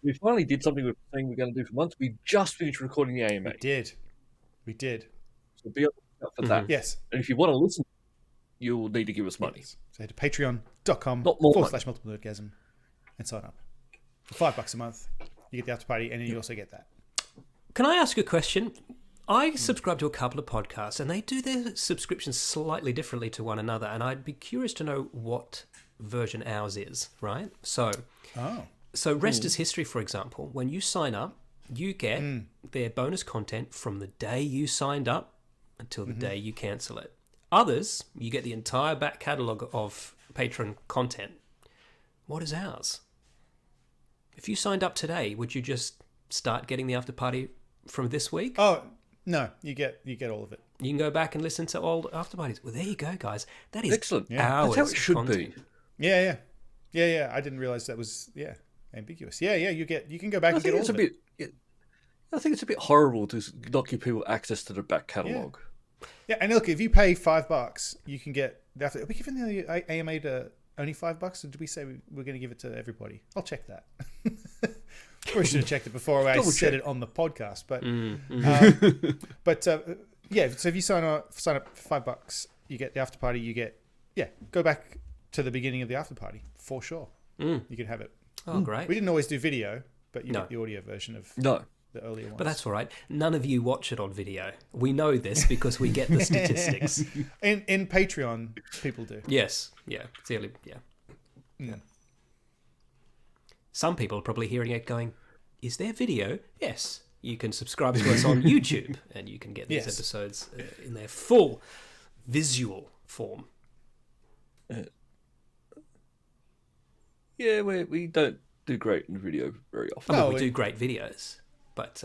We finally did something we were saying we're going to do for months. We just finished recording the AMA. We did. So be on the lookout for that. Yes. And if you want to listen, you'll need to give us money. Yes. So head to patreon.com Not more /multiple nerdgasm and sign up. For $5 a month, you get the after party, and then you also get that. Can I ask you a question? I subscribe to a couple of podcasts, and they do their subscriptions slightly differently to one another, and I'd be curious to know what version ours is, right? So Rest is History, for example, when you sign up, you get their bonus content from the day you signed up until the day you cancel it. Others, you get the entire back catalogue of patron content. What is ours? If you signed up today, would you just start getting the after party from this week? Oh, no, you get all of it. You can go back and listen to old after parties. Well, there you go, guys. That is excellent. Hours That's how it should content. be. Yeah. I didn't realize that was ambiguous. Yeah. You can go back and get all of it. I think it's a bit horrible to not give people access to the back catalogue. Yeah, and look, if you pay $5, you can get. Are we giving the AMA to only $5, or did we say we're going to give it to everybody? I'll check that. Probably should have checked it before I said it on the podcast. But yeah. So if you sign up for $5, you get the after party. You get go back to the beginning of the after party for sure. You can have it. Oh, great. We didn't always do video, but you get the audio version of the earlier ones. But that's all right. None of you watch it on video. We know this because we get the statistics. In Patreon, people do. Yes. Yeah. Clearly, yeah. Some people are probably hearing it going, is there video? Yes. You can subscribe to us on YouTube and you can get these episodes in their full visual form. Yeah, we don't do great in video very often. I mean, we do great videos, but...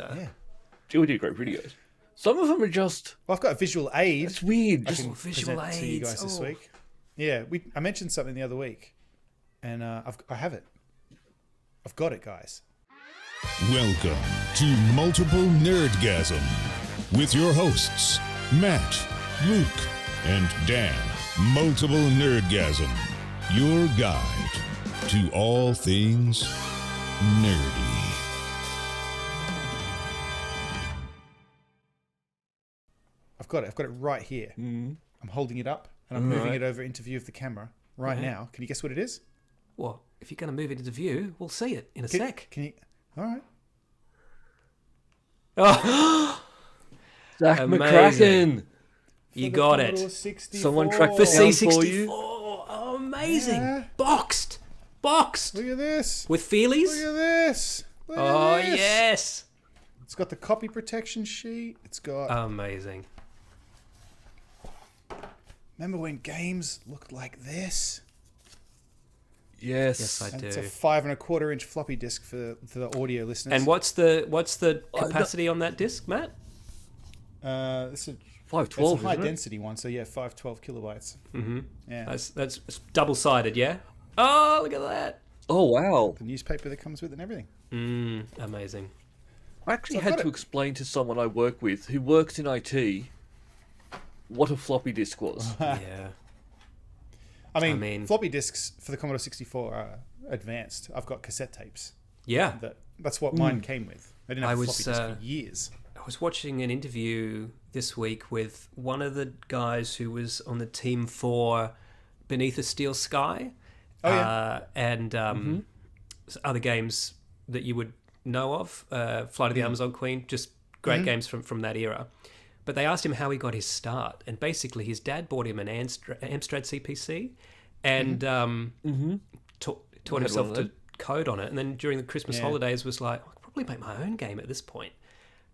we do great videos. Some of them are just... Well, I've got a visual aid. It's weird. I can visual present to you guys this week. Yeah, I mentioned something the other week, and I have it. I've got it, guys. Welcome to Multiple Nerdgasm with your hosts, Matt, Luke, and Dan. Multiple Nerdgasm, your guide to all things nerdy. I've got it right here. I'm holding it up, and I'm moving it over into view of the camera right now. Can you guess what it is? Well, if you're going to move it into view, we'll see it in a sec. Can you... All right. Oh, Zach McCracken. You got it. 64. Someone tracked For it down C64. for you. Oh, amazing. Yeah. Boxed. Look at this. With feelies? Look at this. Oh, yes. It's got the copy protection sheet. It's got... Amazing. Remember when games looked like this? Yes, I do. It's a 5.25-inch floppy disk for the audio listeners. And what's the capacity on that disc, Matt? It's a 512. It's a high density one, so 512 kilobytes. Mm-hmm. Yeah, That's double-sided, yeah? Oh, look at that. Oh, wow. the newspaper that comes with it and everything. Amazing. I actually had to explain to someone I work with who works in IT what a floppy disk was. Yeah. I mean, floppy disks for the Commodore 64 are advanced. I've got cassette tapes. Yeah. That's what mine came with. I didn't have a floppy disk for years. I was watching an interview this week with one of the guys who was on the team for Beneath a Steel Sky. Oh, yeah. And other games that you would know of. Flight of the Amazon Queen, just great games from that era. But they asked him how he got his start. And basically his dad bought him an Amstrad CPC and taught himself to code on it. And then during the Christmas holidays was like, I could probably make my own game at this point.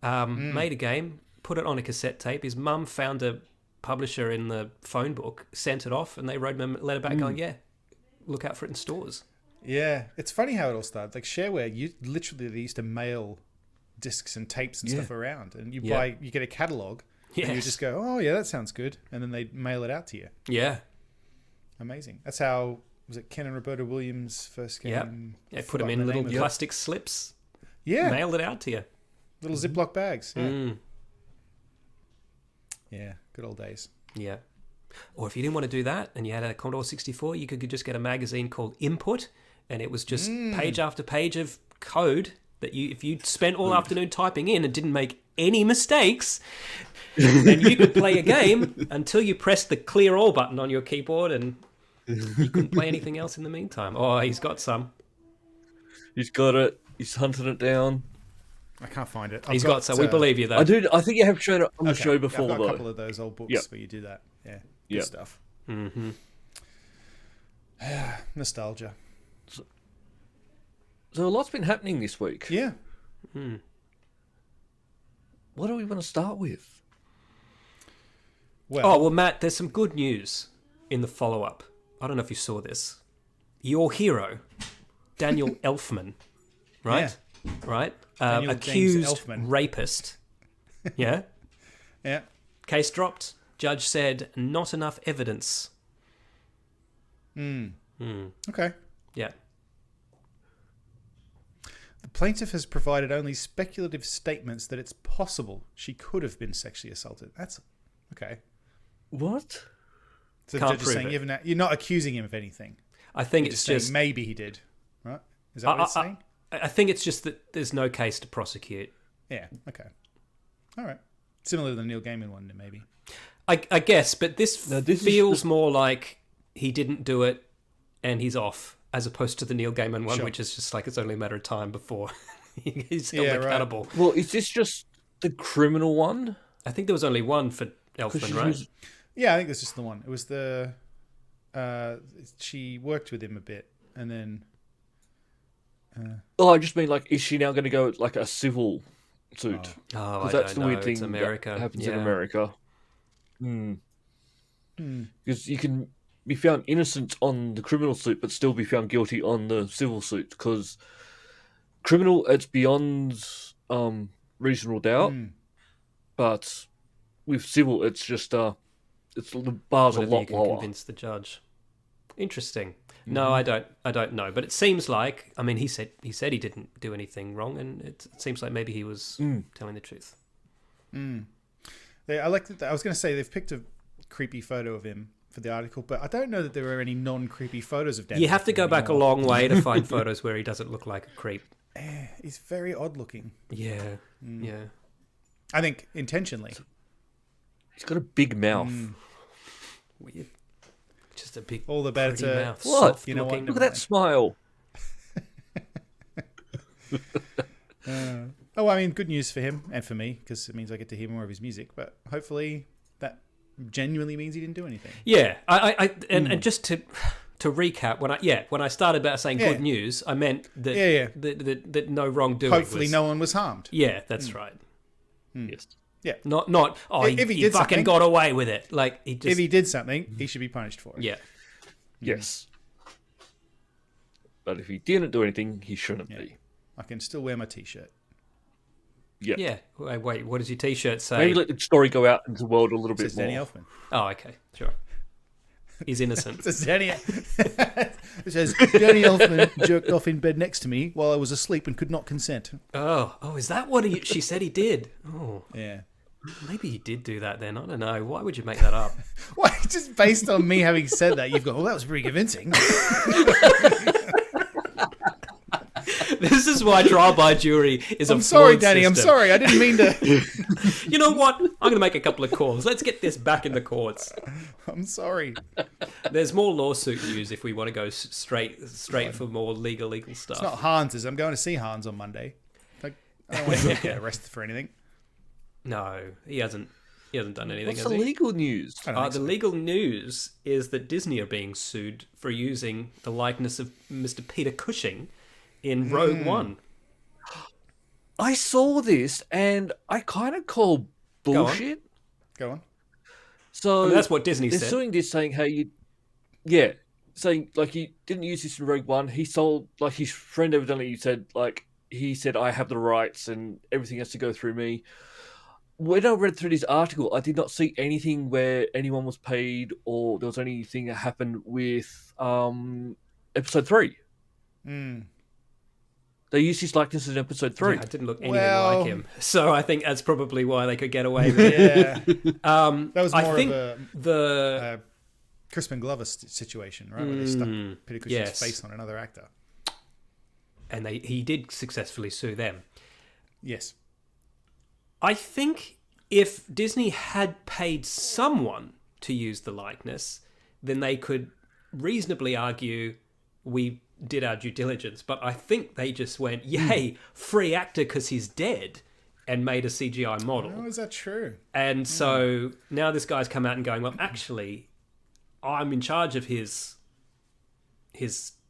Made a game, put it on a cassette tape. His mum found a publisher in the phone book, sent it off, and they wrote him a letter back going, look out for it in stores. Yeah, it's funny how it all started. Like shareware, they used to mail discs and tapes and stuff around, and you get a catalog, and you just go, oh yeah, that sounds good, and then they mail it out to you. Yeah, amazing. That's how was it Ken and Roberta Williams' first game? Yeah, put them in little plastic slips. Yeah, mailed it out to you. Little Ziploc bags. Yeah, good old days. Yeah. Or if you didn't want to do that and you had a Commodore 64, you could just get a magazine called Input, and it was just page after page of code that if you spent all afternoon typing in and didn't make any mistakes, then you could play a game until you pressed the clear all button on your keyboard, and you couldn't play anything else in the meantime. Oh, he's got some. He's got it. He's hunting it down. I can't find it. He's got some. We believe you, though. I think you have shown it on the show before, I've got though. a couple of those old books where you do that. Yeah, good stuff. Mm-hmm. Nostalgia. So a lot's been happening this week. Yeah. What do we want to start with? Well, Matt, there's some good news in the follow-up. I don't know if you saw this. Your hero, Daniel Elfman, right? Yeah. Right? Daniel Accused James Elfman. rapist. Yeah? Yeah. Case dropped. Judge said not enough evidence. Okay. Yeah. The plaintiff has provided only speculative statements that it's possible she could have been sexually assaulted. That's okay. What? So the Can't judge is prove saying it. you're not accusing him of anything. I think You're it's saying just... maybe he did. Right? Is that what it's saying? I think it's just that there's no case to prosecute. Yeah. Okay. All right. Similar to the Neil Gaiman one, maybe. I guess, but this this feels more like he didn't do it and he's off, as opposed to the Neil Gaiman one, Sure. which is just like it's only a matter of time before he's held Yeah, right. accountable. Well, is this just the criminal one? I think there was only one for Elfman, right? Yeah, I think that's just the one. It was the... she worked with him a bit, and then... Oh, I just mean, like, is she now going to go like a civil suit? Oh, I Because that's don't the weird know. thing It's America. that happens Yeah. in America. Because you can be found innocent on the criminal suit, but still be found guilty on the civil suit. Because criminal, it's beyond reasonable doubt, but with civil, it's just it's the bar's Whatever a lot you can lower. convince the judge. Interesting. No, I don't know. But it seems like, I mean, he said he didn't do anything wrong, and it seems like maybe he was telling the truth. I like that. I was going to say they've picked a creepy photo of him for the article, but I don't know that there are any non-creepy photos of Daniel. You have to go back a long way to find photos where he doesn't look like a creep. He's very odd looking. Yeah, yeah. I think intentionally. He's got a big mouth. Weird. Just a big, All the better pretty to- mouth. What? Soft You know what? looking. Look at that smile. Oh, I mean, good news for him and for me, because it means I get to hear more of his music. But hopefully, that genuinely means he didn't do anything. Yeah, and just to recap, when I started by saying Yeah. good news, I meant that that no wrongdoing. Hopefully, no one was harmed. Yeah, that's right. Yes. Yeah. Not. Oh, If he he did fucking something- got away with it. Like he just. If he did something, he should be punished for it. Yeah. Yes. But if he didn't do anything, he shouldn't be. I can still wear my t-shirt. Yep. Yeah. Wait. What does your T-shirt say? Maybe let the story go out into the world a little It says bit more. Danny Elfman. Oh, okay. Sure. He's innocent. It says Danny. It says Danny Elfman jerked off in bed next to me while I was asleep and could not consent. Oh, is that what she said he did? Oh, Yeah. maybe he did do that then. I don't know. Why would you make that up? Why? Just based on me having said that, you've gone, well, that was pretty convincing. This is why trial by jury is a I'm sorry, flawed Danny. I'm system. sorry. I didn't mean to. You know what? I'm going to make a couple of calls. Let's get this back in the courts. I'm sorry. There's more lawsuit news if we want to go straight for more legal stuff. It's not Hans's. I'm going to see Hans on Monday. Like, I don't want to get arrested for anything. No, he hasn't done anything. What's has the he? legal news? I don't think The so. legal news is that Disney are being sued for using the likeness of Mr. Peter Cushing in Rogue One. I saw this and I kind of call bullshit. Go on. So I mean, that's what Disney they're said. suing this, saying saying like he didn't use this in Rogue One. He sold, like, his friend evidently said, like, he said I have the rights and everything has to go through me. When I read through this article, I did not see anything where anyone was paid or there was anything that happened with episode 3. They used his likeness in episode 3. Yeah, I didn't look anything Well- like him, so I think that's probably why they could get away with it. Yeah. That That was I more think of the a Crispin Glover situation, right? Where they stuck Peter Cushing's yes. face on another actor. and he did successfully sue them. Yes. I think if Disney had paid someone to use the likeness, then they could reasonably argue we did our due diligence. But I think they just went, yay, free actor because he's dead, and made a CGI model. Oh, is that true? And so now this guy's come out and going, well, actually, I'm in charge of his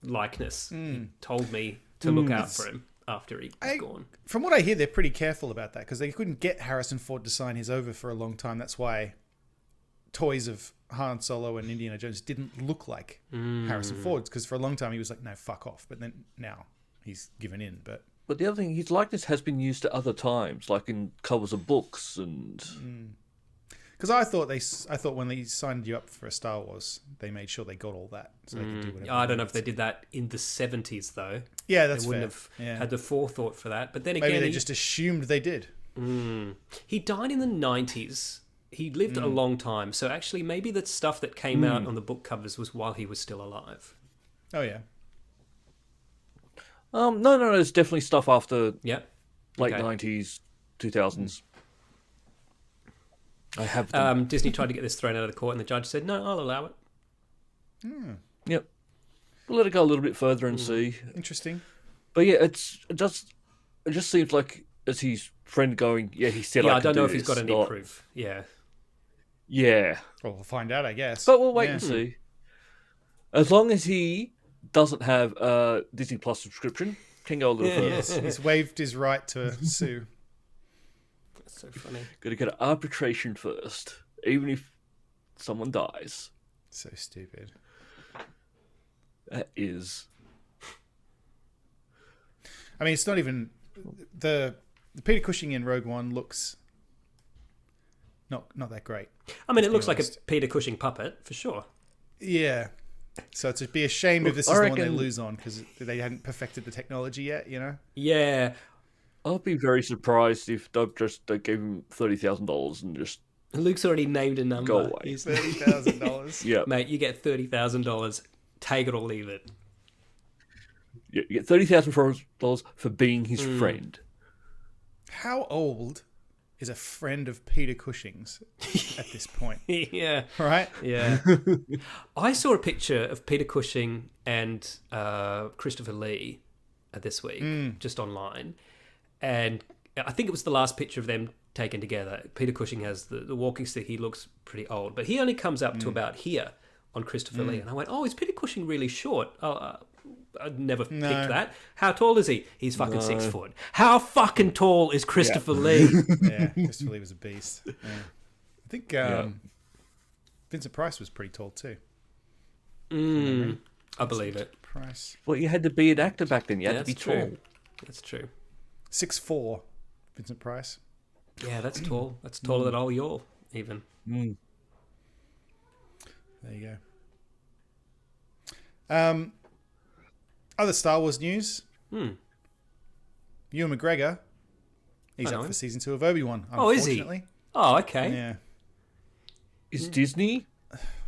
likeness. He told me to look out for him after he was gone. From what I hear, they're pretty careful about that because they couldn't get Harrison Ford to sign his over for a long time. That's why toys of Han Solo and Indiana Jones didn't look like Harrison Ford's, because for a long time he was like, no, fuck off. But then now he's given in. But the other thing, his likeness has been used at other times, like in covers of books and... Because I thought when they signed you up for a Star Wars, they made sure they got all that, so they could do whatever. I don't know if they did that in the 70s, though. Yeah, that's They wouldn't fair. have had the forethought for that. But then again, Maybe they just assumed they did. he died in the 90s. He lived a long time. So actually, maybe the stuff that came out on the book covers was while he was still alive. Oh yeah. No, there's definitely stuff after Yeah. late Okay. 90s, 2000s. I have them. Disney tried to get this thrown out of the court, and the judge said, no, I'll allow it. Yep. We'll let it go a little bit further and see. Interesting. But yeah, it just seems like as his friend going, yeah, he said Yeah, I I don't can know do if he's this, got any not- proof. Yeah. Yeah. Well, we'll find out, I guess. But we'll wait and see. As long as he doesn't have a Disney Plus subscription, can go a little further. Yes, he's waived his right to sue. That's so funny. Got to go to arbitration first, even if someone dies. So stupid. That is. I mean, it's not even the Peter Cushing in Rogue One looks not that great. I mean, it looks like a honest. Peter Cushing puppet, for sure. Yeah. So it'd be a shame if this is I the one they reckon- lose on because they hadn't perfected the technology yet, you know? Yeah. I'll be very surprised if they gave him $30,000 and just Luke's already named a number. Go away. He's, $30,000. yeah, mate, you get $30,000. Take it or leave it. you get $30,000 for being his friend. How old is a friend of Peter Cushing's at this point? Yeah. Right? Yeah. I saw a picture of Peter Cushing and Christopher Lee this week, just online. And I think it was the last picture of them taken together. Peter Cushing has the walking stick. He looks pretty old. But he only comes up to about here on Christopher Lee. And I went, oh, is Peter Cushing really short? I'd never picked that. How tall is he? He's fucking 6 foot. How fucking tall is Christopher Lee? Yeah, Christopher Lee was a beast. Yeah. I think Vincent Price was pretty tall too. I believe it. Price. Well, you had to be an actor back then. You had to be That's tall. true. That's true. 6'4", Vincent Price. Yeah, that's tall. That's taller than all y'all, even. There you go. Other Star Wars news. Ewan McGregor. He's I know up him. for season 2 of Obi-Wan. Oh, is he? Unfortunately. Oh, okay. Yeah. Is Disney?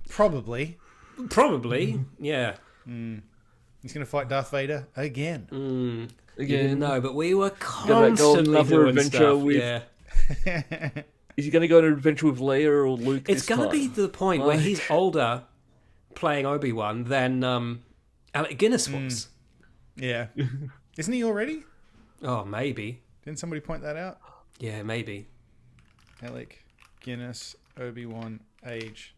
Probably. Probably. Yeah. He's going to fight Darth Vader again. You Again? didn't know, but we were Gonna go on constantly another doing adventure stuff. with- Yeah. Is he going to go on an adventure with Leia or Luke? It's going to be to the point where he's older playing Obi-Wan than Alec Guinness was. Yeah. Isn't he already? Oh, maybe. Didn't somebody point that out? Yeah, maybe. Alec Guinness, Obi-Wan, age.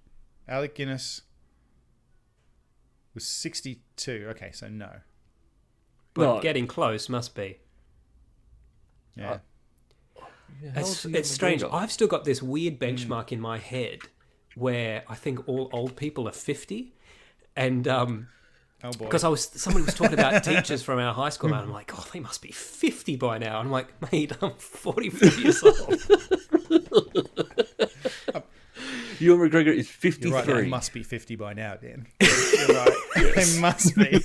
Alec Guinness was 62. Okay, so no. But No. getting close must be. Yeah. It's strange. I've still got this weird benchmark in my head where I think all old people are 50. And Oh boy. because somebody was talking about teachers from our high school, and I'm like, oh, they must be 50 by now. I'm like, mate, I'm 44 years old. Ewan McGregor is 53. You're right, they must be 50 by now, Dan. You're right. They must be.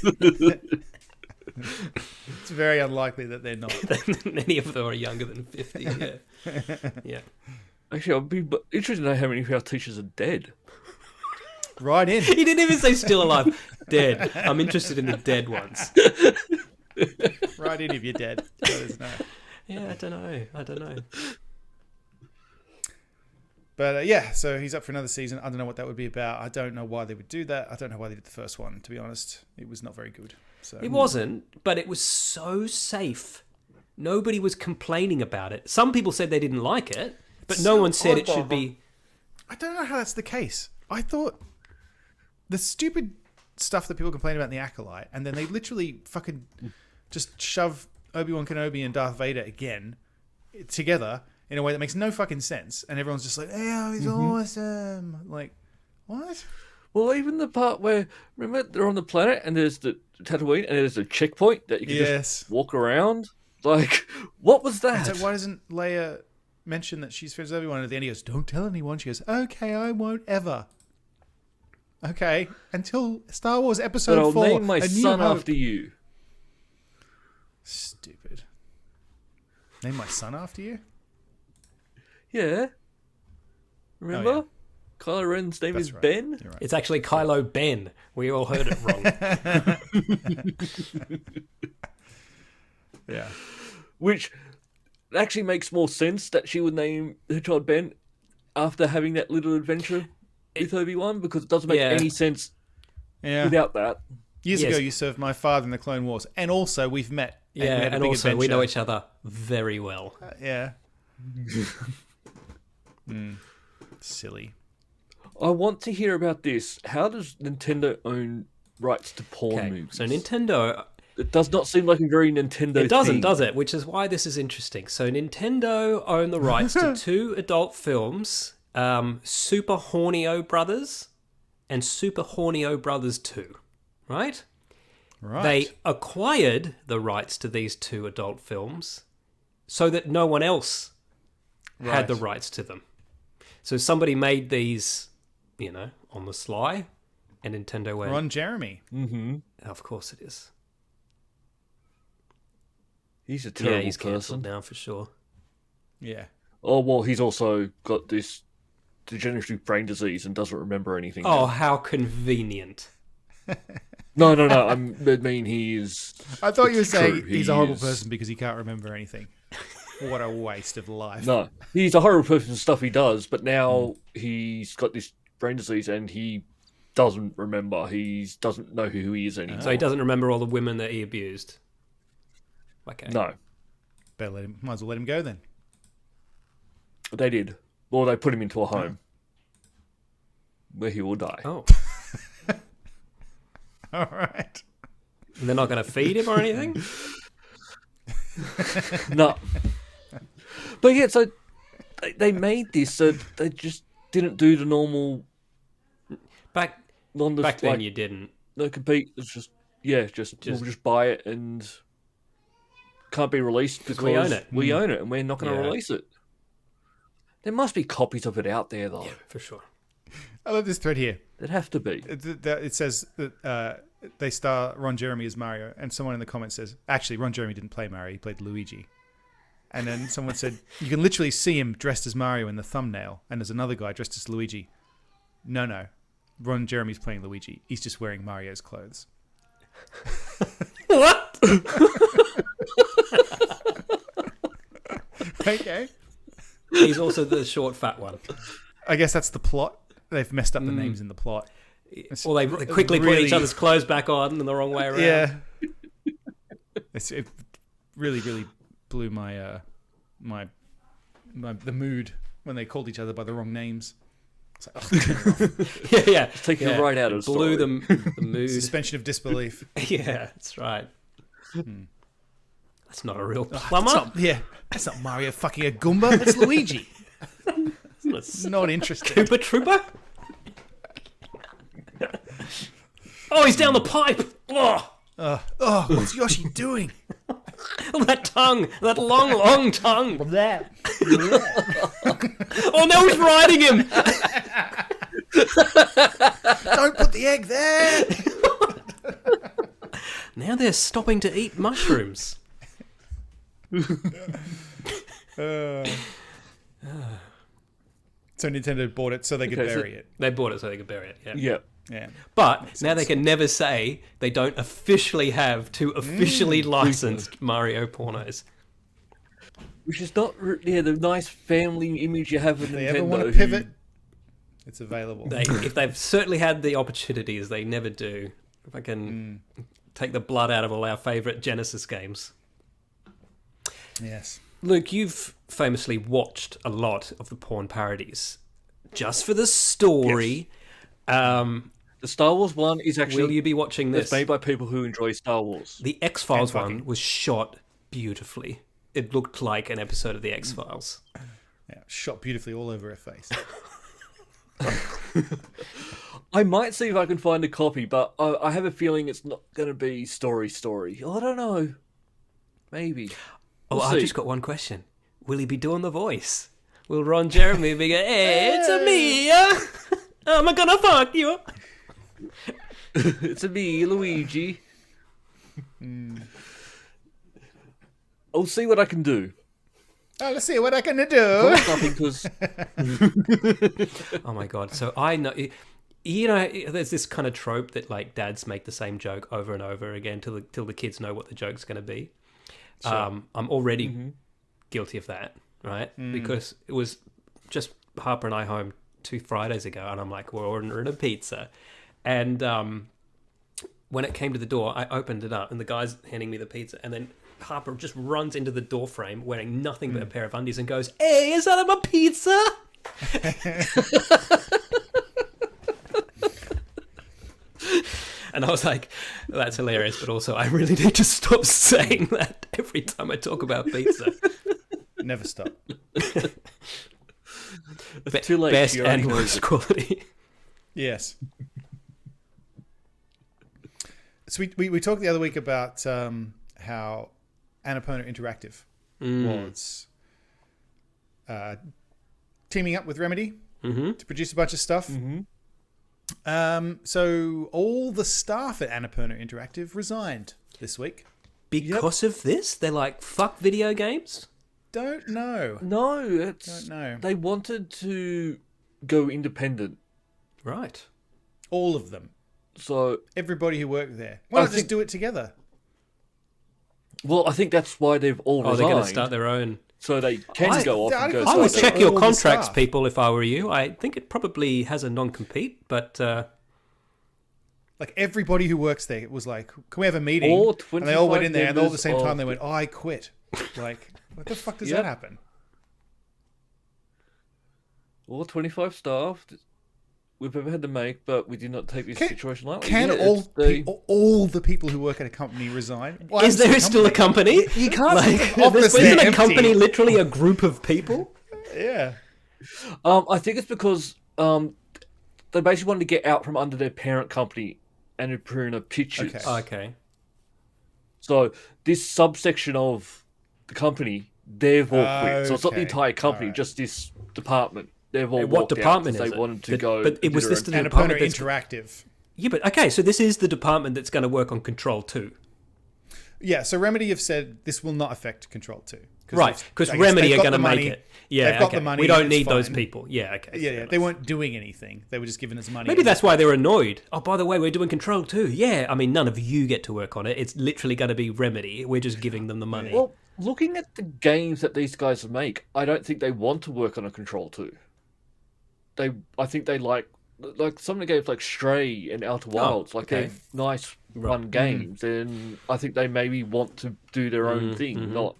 It's very unlikely that they're not. Many of them are younger than 50. Yeah. Yeah. Actually, I'd be interested to know how many of our teachers are dead. Right in. He didn't even say still alive. Dead. I'm interested in the dead ones. Write in if you're dead. Let us know. Yeah, I don't know. But yeah, so he's up for another season. I don't know what that would be about. I don't know why they would do that. I don't know why they did the first one, to be honest. It was not very good. So It wasn't, but it was so safe. Nobody was complaining about it. Some people said they didn't like it, but no one said it should be. I don't know how that's the case. I thought the stupid stuff that people complain about in The Acolyte, and then they literally fucking just shove Obi-Wan Kenobi and Darth Vader again together in a way that makes no fucking sense, and everyone's just like, "Oh, he's awesome!" Like, what? Well, even the part where, remember, they're on the planet and there's the Tatooine and there's a checkpoint that you can just walk around. Like, what was that? And so why doesn't Leia mention that she's friends with Obi-Wan? And at the end he goes, "Don't tell anyone." She goes, "Okay, I won't ever." Okay, until Star Wars Episode but I'll 4. name my A New son Hope. after you. Stupid. Name my son after you? Yeah. Remember? Oh, yeah. Kylo Ren's name That's is right. Ben. You're right. It's actually Kylo Ben. We all heard it wrong. Yeah. Which actually makes more sense that she would name her child Ben after having that little adventure with Obi-Wan, because it doesn't make any sense Yeah. without that. Years Yes. ago, you served my father in the Clone Wars, and also we've met. Yeah, we had a and big also we adventure. know each other very well. Yeah. Silly. I want to hear about this. How does Nintendo own rights to porn Okay, movies? so Nintendo... It does not seem like a very Nintendo It doesn't, thing. does it? Which is why this is interesting. So Nintendo own the rights to 2 adult films, Super Hornio Brothers and Super Hornio Brothers 2, right? Right. They acquired the rights to these 2 adult films so that no one else had the rights to them. So somebody made these, on the sly, and Nintendo went... Ron Jeremy. Mm-hmm. Of course it is. He's a terrible he's person. cancelled now for sure. Yeah. Oh, well, he's also got this degenerative brain disease and doesn't remember anything. Oh, now. how convenient. No. I mean, he is... I thought you were it's saying true, he's he a horrible is- person because he can't remember anything. What a waste of life. No, he's a horrible person for stuff he does, but now he's got this brain disease and he doesn't remember. He doesn't know who he is anymore. So he doesn't remember all the women that he abused. Okay. No, Better might as well let him go then. they did. Well, they put him into a home where he will die. Oh. All right. And they're not going to feed him or anything? No. But yeah, so they made this, so they just didn't do the normal Back then you didn't. no compete. It's just we'll just buy it and can't be released because we own it. We own it, and we're not going to Yeah. release it. There must be copies of it out there, though. For sure. I love this thread here. There'd have to be. It says that they star Ron Jeremy as Mario, and someone in the comments says, actually, Ron Jeremy didn't play Mario, he played Luigi. And then someone said, you can literally see him dressed as Mario in the thumbnail, and there's another guy dressed as Luigi. No. Ron Jeremy's playing Luigi. He's just wearing Mario's clothes. What? Okay. He's also the short, fat one. I guess that's the plot. They've messed up the names in the plot. Or they quickly put each other's clothes back on in the wrong way around. Yeah. It really, really blew my the mood when they called each other by the wrong names. It's like, yeah. Taking it right out of the blew story. the mood. suspension of disbelief. Yeah, that's right. That's not a real plumber. That's not Mario fucking a Goomba. That's Luigi. That's Not interested. Koopa Trooper? Oh, he's down the pipe. Oh, What's Yoshi doing? that tongue. That long, long tongue. That. Oh, no, he's riding him. Don't put the egg there. Now they're stopping to eat mushrooms. So Nintendo bought it so they could bury it. They bought it so they could bury it. Yeah. Yeah. Yeah. But now they can never say they don't officially have two officially licensed Mario pornos. Which is not the nice family image you have with Nintendo. If they ever want to pivot, it's available. If they've certainly had the opportunities, they never do. If I can take the blood out of all our favourite Genesis games. Yes. Luke, you've famously watched a lot of the porn parodies. Just for the story, The Star Wars one is actually... will you be watching this? It's made by people who enjoy Star Wars. The X-Files one was shot beautifully. It looked like an episode of the X-Files. Yeah, shot beautifully all over her face. I might see if I can find a copy, but I have a feeling it's not going to be story. I don't know. Maybe. I've just got one question. Will he be doing the voice? Will Ron Jeremy be going, hey, it's a me, I'm gonna fuck you. It's a me, Luigi. I'll see what I can do. Oh, let's see what I can do. Nothing, because... Oh my god! So I know, there's this kind of trope that like dads make the same joke over and over again till the kids know what the joke's going to be. Sure. I'm already guilty of that, right? Because it was just Harper and I home 2 Fridays ago, and I'm like, we're ordering a pizza, and when it came to the door, I opened it up, and the guy's handing me the pizza, and then Harper just runs into the door frame wearing nothing but a pair of undies and goes, "Hey, is that my pizza?" And I was like, that's hilarious, but also I really need to stop saying that every time I talk about pizza. Never stop. It's too late. Best and worst quality. Yes. So we talked the other week about how Annapurna Interactive was teaming up with Remedy to produce a bunch of stuff. So all the staff at Annapurna Interactive resigned this week. Because of this? They're like, fuck video games? Don't know. No, Don't know. They wanted to go independent. Right. All of them. So Everybody who worked there. Why not just do it together? Well, I think that's why they've all resigned. They're going to start their own. So they can go off and go. I would check your all the contracts, staff. people, if I were you. I think it probably has a non-compete, but... Like everybody who works there was like, can we have a meeting? All And they all went in there and all at the 25 same time members they went, I quit. Like, what the fuck does that happen? All 25 staff we've ever had to make, but we did not take this situation lightly. Can Yeah, all the people who work at a company resign? Why is there still a company? You can't Like, office isn't there a company empty. literally a group of people? Yeah. I think it's because they basically wanted to get out from under their parent company, Annapurna Pictures. Okay. So this subsection of the company, they've all quit. So it's not the Okay. entire company, Alright. just this department. They've all What walked out department because is they it? wanted to go. But it do was their this own the thing. department Annapurna that's... Interactive. Yeah, but okay, so this is the department that's going to work on Control 2. Yeah, so Remedy have said this will not affect Control 2. Right, because Remedy are going to make it. Yeah, They've got okay. the money, We don't it's need those fine. people. Yeah, okay. Yeah, they weren't doing anything. They were just giving us money. Maybe that's why they're annoyed. Oh, by the way, we're doing Control 2. Yeah, I mean, none of you get to work on it. It's literally going to be Remedy. We're just giving them the money. Well, looking at the games that these guys make, I don't think they want to work on a Control 2. I think they like some of the games like Stray and Outer Wilds, okay. they're nice run games, and I think they maybe want to do their own thing. Not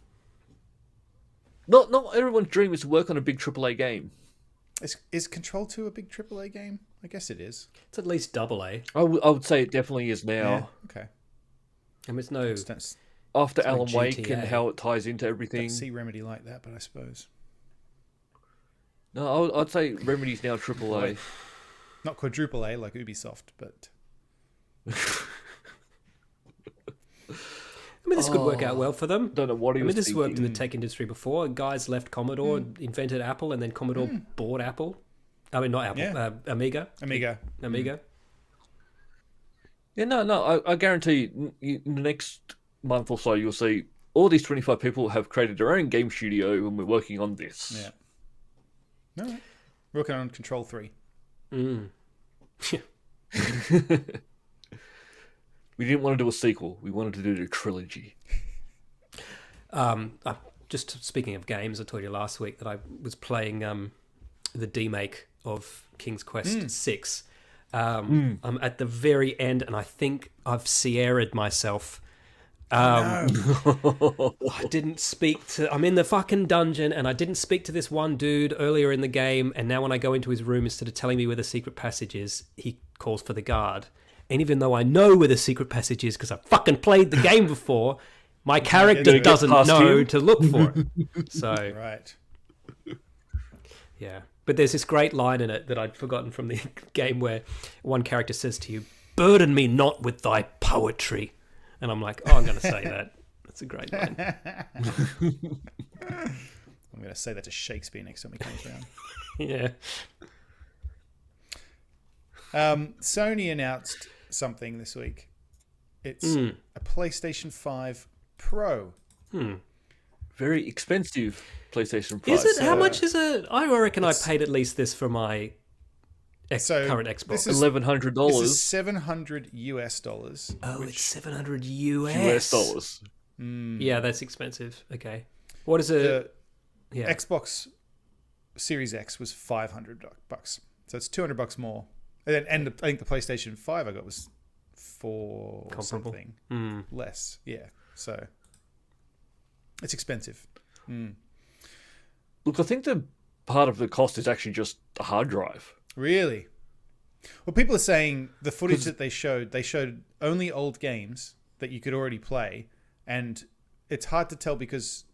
everyone's dream is to work on a big AAA game. Is Control 2 a big AAA game? I guess it is. It's at least AA. I would say it definitely is now. Yeah. Okay. I mean, it's no... Don't After like Alan Wake GTA. and how it ties into everything. see Remedy like that, but I suppose. No, I'd say Remedy's now AAA. Not quadruple A like Ubisoft, but... I mean, this could work out well for them. Don't know what he was this thinking. worked in the tech industry before. Guys left Commodore, invented Apple, and then Commodore bought Apple. I mean, not Apple, Yeah. Amiga. Amiga. Yeah, no, I guarantee you, in the next month or so, you'll see all these 25 people have created their own game studio and we're working on this. Yeah. All right. Working on Control 3. Mm. We didn't want to do a sequel. We wanted to do a trilogy. Just speaking of games, I told you last week that I was playing the demake of King's Quest 6. I'm at the very end, and I think I've Sierra'd myself. I didn't speak to... I'm in the fucking dungeon, and I didn't speak to this one dude earlier in the game, and now when I go into his room, instead of telling me where the secret passage is, he calls for the guard. And even though I know where the secret passage is, because I fucking played the game before, my character doesn't know to look for it. So, Right. yeah. But there's this great line in it that I'd forgotten from the game where one character says to you, "Burden me not with thy poetry." And I'm like, oh, I'm going to say that. That's a great line. I'm going to say that to Shakespeare next time he comes around. Yeah. Sony announced something this week. It's a PlayStation 5 Pro. Very expensive PlayStation 5. Is it? How much is it? I reckon I paid at least this for my current Xbox. This is $1,100. This is $700 US. Oh, which, it's $700 US. US dollars. Yeah, that's expensive. Okay. What is it? The Xbox Series X was $500. So it's $200 more. And I think the PlayStation 5 I got was for Comparable. something less. Yeah. So it's expensive. Look, I think the part of the cost is actually just the hard drive. Really? Well, people are saying the footage that they showed only old games that you could already play, and it's hard to tell because,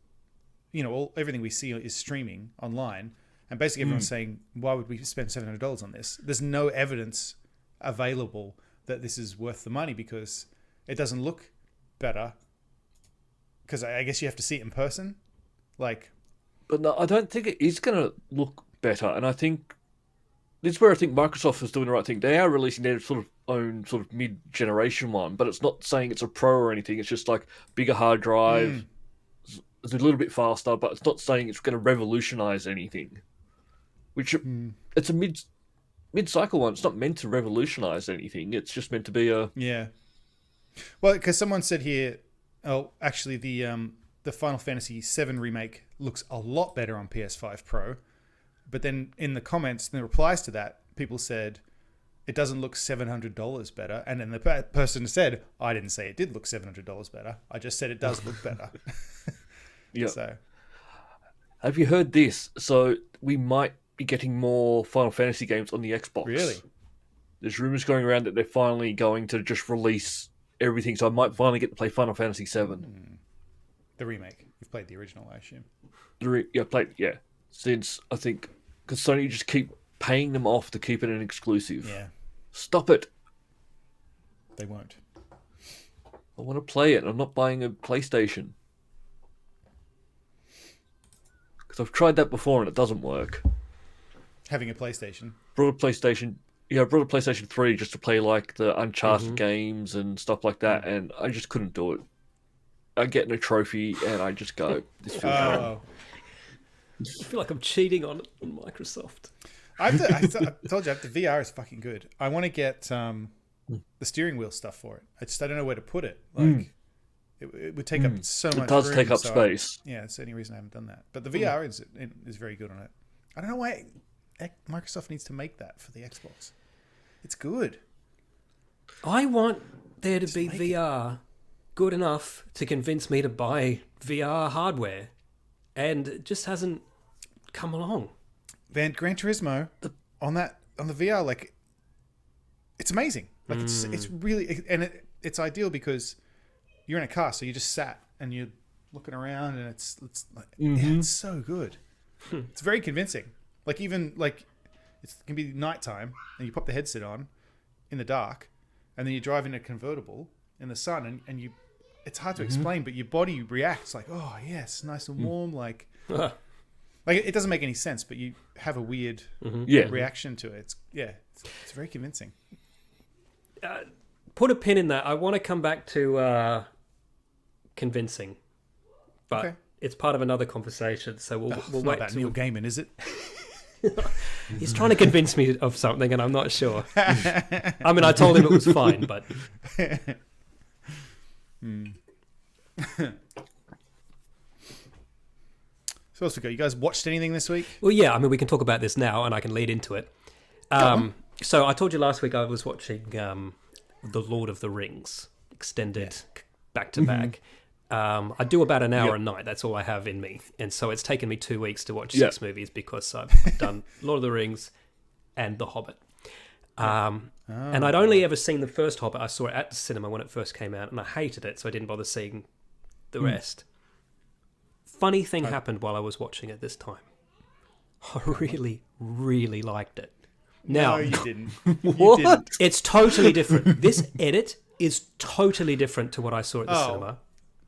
you know, everything we see is streaming online, and basically everyone's saying, why would we spend $700 on this? There's no evidence available that this is worth the money because it doesn't look better. Because I guess you have to see it in person, But no, I don't think it is going to look better, and I think this is where I think Microsoft is doing the right thing. They are releasing their own mid-generation one, but it's not saying it's a Pro or anything. It's just like bigger hard drive. It's a little bit faster, but it's not saying it's going to revolutionize anything. Which it's a mid-cycle one. It's not meant to revolutionize anything. It's just meant to be a Well, because someone said here, actually the Final Fantasy VII remake looks a lot better on PS5 Pro. But then in the comments, in the replies to that, people said it doesn't look $700 better. And then the person said, I didn't say it did look $700 better. I just said it does look better. Yeah. So, have you heard this? So we might be getting more Final Fantasy games on the Xbox. Really? There's rumors going around that they're finally going to just release everything. So I might finally get to play Final Fantasy VII. the remake. You've played the original, I assume. Since I think because Sony just keep paying them off to keep it an exclusive. Yeah. Stop it. They won't. I want to play it. I'm not buying a PlayStation. Because I've tried that before and it doesn't work. Having a PlayStation. I brought a PlayStation 3 just to play like the Uncharted games and stuff like that, and I just couldn't do it. I get in a trophy and I just go, this feels wrong. Oh. I feel like I'm cheating on Microsoft. I told you, the VR is fucking good. I want to get the steering wheel stuff for it. I don't know where to put it. It would take up so much room. It does take up space. That's the only reason I haven't done that. But the VR is very good on it. I don't know why Microsoft needs to make that for the Xbox. It's good. I want there to be VR good enough to convince me to buy VR hardware, and it just hasn't come along. Gran Turismo on the VR, it's amazing. It's really, and it's ideal because you're in a car, so you just sat and you're looking around, and it's so good. It's very convincing. It can be nighttime, and you pop the headset on in the dark, and then you drive in a convertible in the sun, and you. It's hard to explain, but your body reacts like, oh yes, nice and warm. It doesn't make any sense, but you have a weird reaction to it. It's very convincing. Put a pin in that. I want to come back to convincing, but it's part of another conversation. So we'll wait. Not about Neil Gaiman, is it? He's trying to convince me of something, and I'm not sure. I mean, I told him it was fine, but So what else we got? You guys watched anything this week? well, yeah. I mean, we can talk about this now, and I can lead into it. So I told you last week I was watching The Lord of the Rings extended back to back. I do about an hour a night. That's all I have in me, and so it's taken me 2 weeks to watch 6 movies because I've done Lord of the Rings and The Hobbit. And I'd only ever seen the first Hobbit. I saw it at the cinema when it first came out, and I hated it, so I didn't bother seeing the rest. Funny thing happened while I was watching it this time. I really, really liked it. Now, No, you didn't. What? You didn't. it's totally different. This edit is totally different to what I saw at the cinema.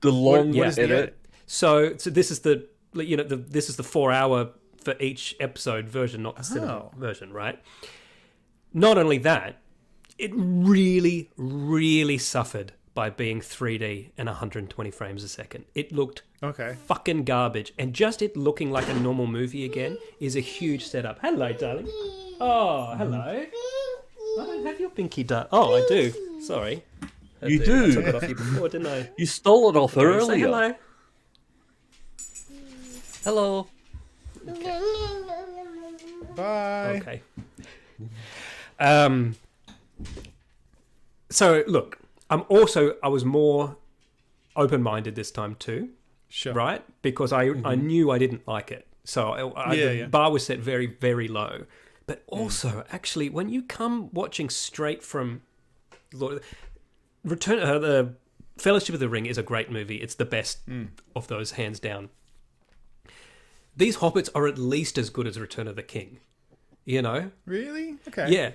The long What is the edit. edit? So this is this is the 4 hour for each episode version, not the cinema version, right? Not only that, it really, really suffered by being 3D and 120 frames a second. It looked fucking garbage, and just it looking like a normal movie again is a huge setup. Hello, darling. Oh, hello. I don't have your pinky duck. Oh, I do. Sorry. You do. I took it off you before, didn't I? You stole it off her Say earlier. hello. Hello. Bye. Okay. So look, I was more open-minded this time too, Sure. right? Because I knew I didn't like it, so the bar was set very, very low. But also, actually, when you come watching straight from the Fellowship of the Ring is a great movie. It's the best of those, hands down. These Hobbits are at least as good as Return of the King. You know? Really? Okay. Yeah.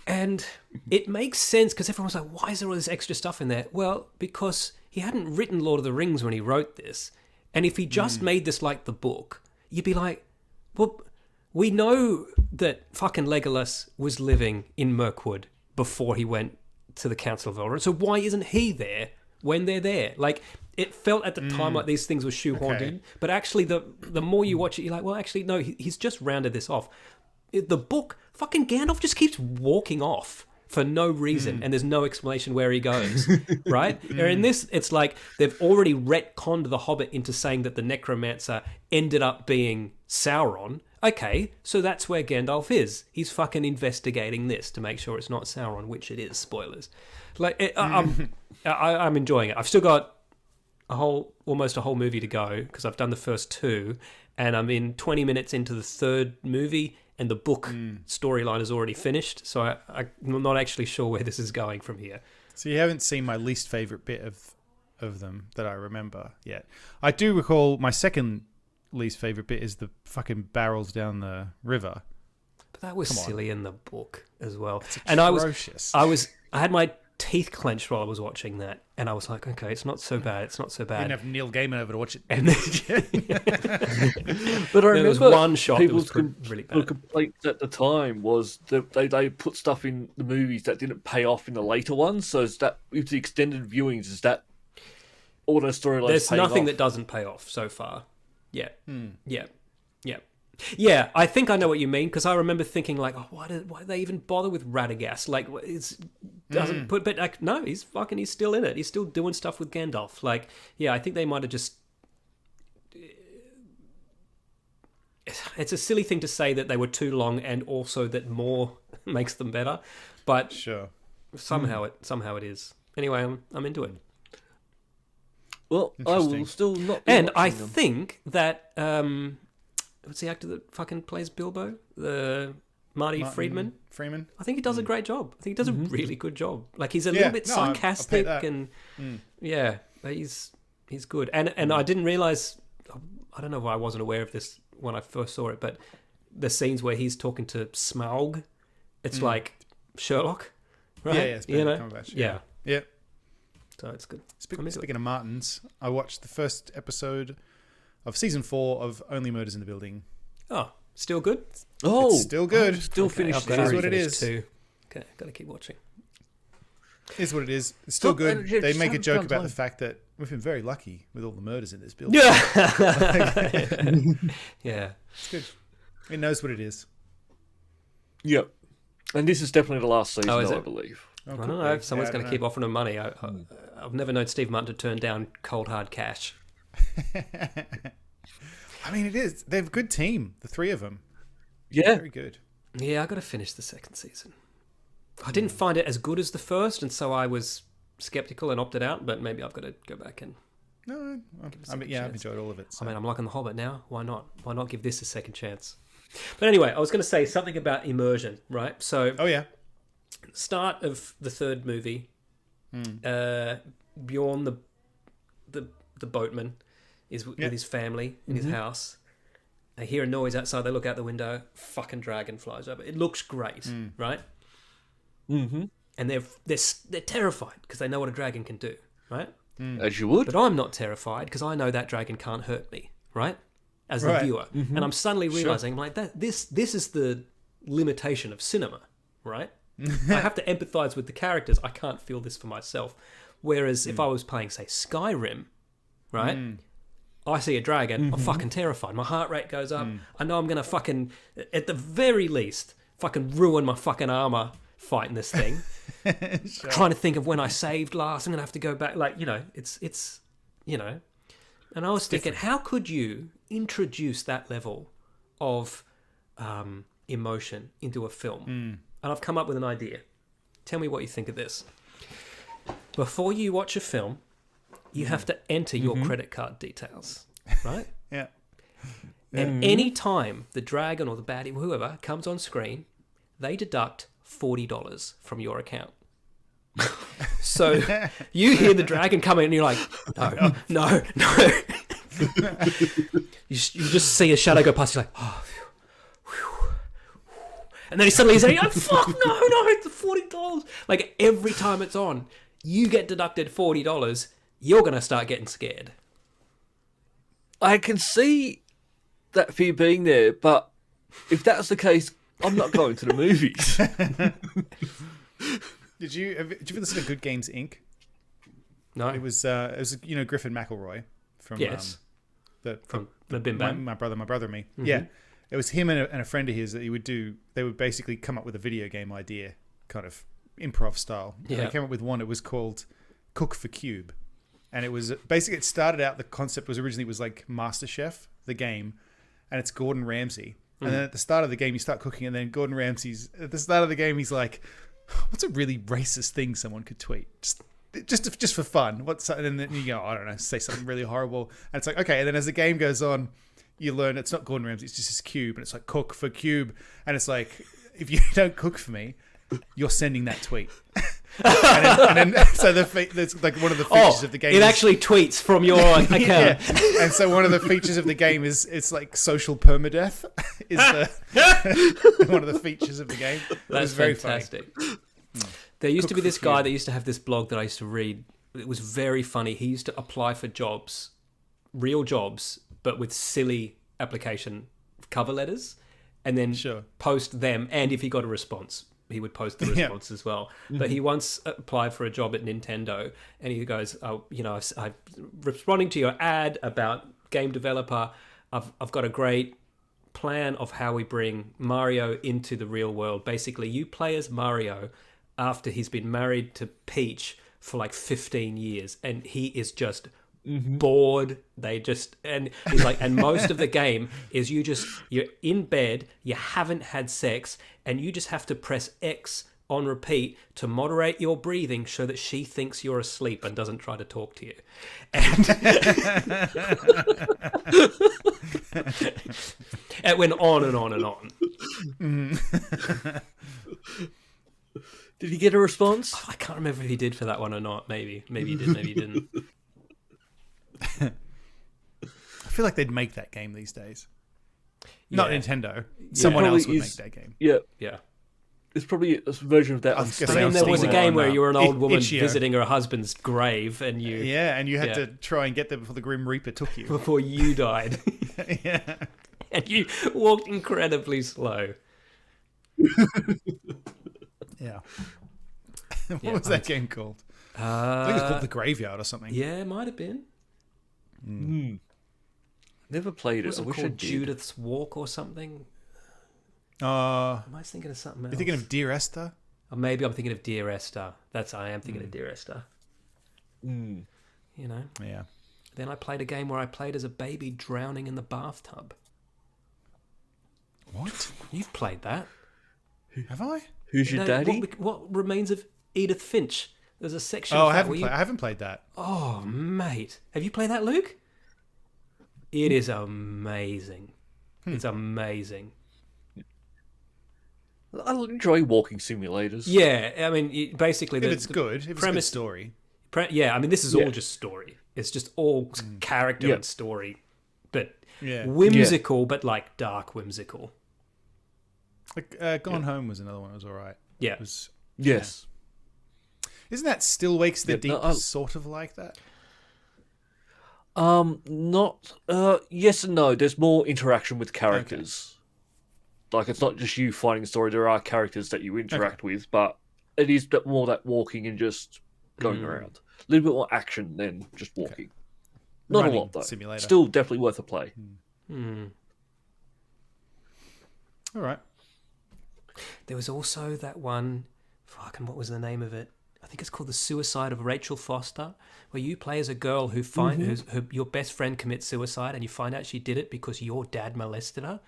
And it makes sense because everyone was like, why is there all this extra stuff in there? Well, because he hadn't written Lord of the Rings when he wrote this. And if he just made this like the book, you'd be like, well, we know that fucking Legolas was living in Mirkwood before he went to the Council of Elrond. So why isn't he there when they're there? Like, it felt at the time like these things were shoehorned in. But actually, the more you watch it, you're like, well, actually, no, he's just rounded this off. The book, fucking Gandalf just keeps walking off for no reason, and there's no explanation where he goes, right? In this, it's like they've already retconned the Hobbit into saying that the Necromancer ended up being Sauron. Okay, so that's where Gandalf is. He's fucking investigating this to make sure it's not Sauron, which it is. Spoilers. Like, I'm enjoying it. I've still got almost a whole movie to go because I've done the first 2, and I'm in 20 minutes into the 3rd movie. And the book storyline is already finished, so I'm not actually sure where this is going from here. So you haven't seen my least favorite bit of them that I remember yet. I do recall my second least favorite bit is the fucking barrels down the river. But that was silly in the book as well. It's and atrocious. I had my teeth clenched while I was watching that, and I was like, okay, it's not so bad. It's not so bad. Didn't have Neil Gaiman over to watch it. And But I there was remember one shot that was really the bad. complaints at the time was that they put stuff in the movies that didn't pay off in the later ones. So is that with the extended viewings, is that all those storylines? There's nothing that doesn't pay off so far. Yeah. Yeah, I think I know what you mean because I remember thinking like, oh, why did they even bother with Radagast? Like, it doesn't put, but like, no, he's still in it. He's still doing stuff with Gandalf. Like, yeah, I think they might have just. It's a silly thing to say that they were too long, and also that more makes them better, but Sure. somehow it is. Anyway, I'm into it. Well, I will still not. Be And I watching them. think that what's the actor that fucking plays Bilbo? The Martin Freeman. I think he does a great job. I think he does a really good job. Like, he's a little bit sarcastic and yeah, he's good. And I didn't realize. I don't know why I wasn't aware of this when I first saw it, but the scenes where he's talking to Smaug, it's like Sherlock, right? Yeah, it's Benedict Cumberbatch. Yeah. Yeah. So it's good. Speaking of Martins, I watched the first episode of season 4 of Only Murders in the Building. Oh, still good? Oh, It's still good. I've still finished. I've got is to what it finish is. Too. Okay, got to keep watching. Is what it is. It's still Look, good. just They make a haven't joke found about time. the fact that we've been very lucky with all the murders in this building. Yeah. Yeah. It's good. It knows what it is. Yep. And this is definitely the last season, is I it? believe. Oh, I could don't know be. if someone's Yeah, I going to don't keep offering him money. I've never known Steve Martin to turn down cold hard cash. know. I mean, it is. They're a good team, the three of them. Yeah. Very good. Yeah, I got to finish the second season. I didn't find it as good as the first, and so I was skeptical and opted out. But maybe I've got to go back and. No, I mean, yeah, I've enjoyed all of it. So. I mean, I'm liking The Hobbit now. Why not? Why not give this a second chance? But anyway, I was going to say something about immersion, right? So, Oh yeah. start of the third movie, Bjorn the boatman is with his family in his house. They hear a noise outside. They look out the window. Fucking dragon flies over. It looks great, right? Mm-hmm. And they're terrified because they know what a dragon can do, right? As you would. But I'm not terrified because I know that dragon can't hurt me, right? As the Right. viewer, and I'm suddenly realizing, I'm like, this is the limitation of cinema, right? I have to empathize with the characters. I can't feel this for myself. Whereas if I was playing, say, Skyrim, right? I see a dragon, I'm fucking terrified. My heart rate goes up. I know I'm going to fucking, at the very least, fucking ruin my fucking armor fighting this thing. Trying to think of when I saved last. I'm going to have to go back. Like, it's you know. And I was thinking, how could you introduce that level of emotion into a film? And I've come up with an idea. Tell me what you think of this. Before you watch a film, you have to enter your credit card details, right? Yeah. And any time the dragon or the baddie, whoever, comes on screen, they deduct $40 from your account. So you hear the dragon coming and you're like, no. You just see a shadow go past, you're like, oh, phew. And then he suddenly says, oh, fuck, no, it's $40. Like every time it's on, you get deducted $40, you're going to start getting scared. I can see that fear being there, but if that's the case, I'm not going to the movies. Did you ever listen to Good Games Inc? No. It was Griffin McElroy from Yes. From the Bim Bam. my brother and me. Yeah, it was him and a friend of his that he would do. They would basically come up with a video game idea, kind of improv style. And Yeah. they came up with one. It was called Cook for Cube, and it was basically, it started out, the concept was originally, it was like MasterChef, the game, and it's Gordon Ramsay. And then at the start of the game, you start cooking, and then Gordon Ramsay's at the start of the game, he's like, "What's a really racist thing someone could tweet? Just for fun. And then you go, I don't know, say something really horrible." And it's like, okay. And then as the game goes on, you learn it's not Gordon Ramsay, it's just his cube, and it's like cook for cube, and it's like, if you don't cook for me, you're sending that tweet. and then so that's like one of the features of the game. It actually tweets from your account. Yeah. And so one of the features of the game is it's like social permadeath is one of the features of the game. That's very fantastic. funny. There used to be Cook this for guy Cube. that used to have this blog that I used to read. It was very funny. He used to apply for jobs, real jobs, but with silly application cover letters, and then Sure. post them. And if he got a response, he would post the response as well. But he once applied for a job at Nintendo, and he goes, "Oh, I'm responding to your ad about game developer. I've got a great plan of how we bring Mario into the real world. Basically, you play as Mario after he's been married to Peach for like 15 years, and he is just bored. And he's like, and most of the game is you're in bed, you haven't had sex, and you just have to press X on repeat to moderate your breathing so that she thinks you're asleep and doesn't try to talk to you." And it went on and on and on. Did he get a response? I can't remember if he did for that one or not. Maybe he did, maybe he didn't. I feel like they'd make that game these days. Not Yeah. Nintendo. Someone Probably else would is- make that game. Yeah, Yeah. there's probably a version of that. I on was gonna Steam. say, I mean, there was a somewhere game on, where you were an old woman Itch.io. visiting her husband's grave, and you Yeah, and you had Yeah. to try and get there before the Grim Reaper took you. before you died, Yeah. and you walked incredibly slow. Yeah. What Yeah, was that game called? I think it was called The Graveyard or something. Yeah, it might have been. Never played it. Was I it wish I called did. Judith's Walk or something? Am I thinking of something else? You're thinking of Dear Esther? Or maybe I'm thinking of Dear Esther. I am thinking of Dear Esther. Mm. You know? Yeah. Then I played a game where I played as a baby drowning in the bathtub. What? You've played that. Have I? Who's your daddy? What remains of Edith Finch? There's a section Oh, of I that haven't played that. Oh, mate. Have you played that, Luke? It is amazing. It's amazing. I enjoy walking simulators. Yeah, I mean, basically... If it's good. If it's a good story. Yeah, I mean, this is all just story. It's just all character and story. But whimsical, but like dark whimsical. Like Gone Home was another one that was all right. Yeah. Yes. Isn't that Still Wakes the Deep no, sort of like that? Not. Yes and no. There's more interaction with characters. Like, it's not just you finding a story. There are characters that you interact with, but it is more that walking and just going around. A little bit more action than just walking. Okay. Not Running a lot though. simulator. Still definitely worth a play. All right. There was also that one... Fucking, what was the name of it? I think it's called The Suicide of Rachel Foster, where you play as a girl who your best friend commits suicide, and you find out she did it because your dad molested her,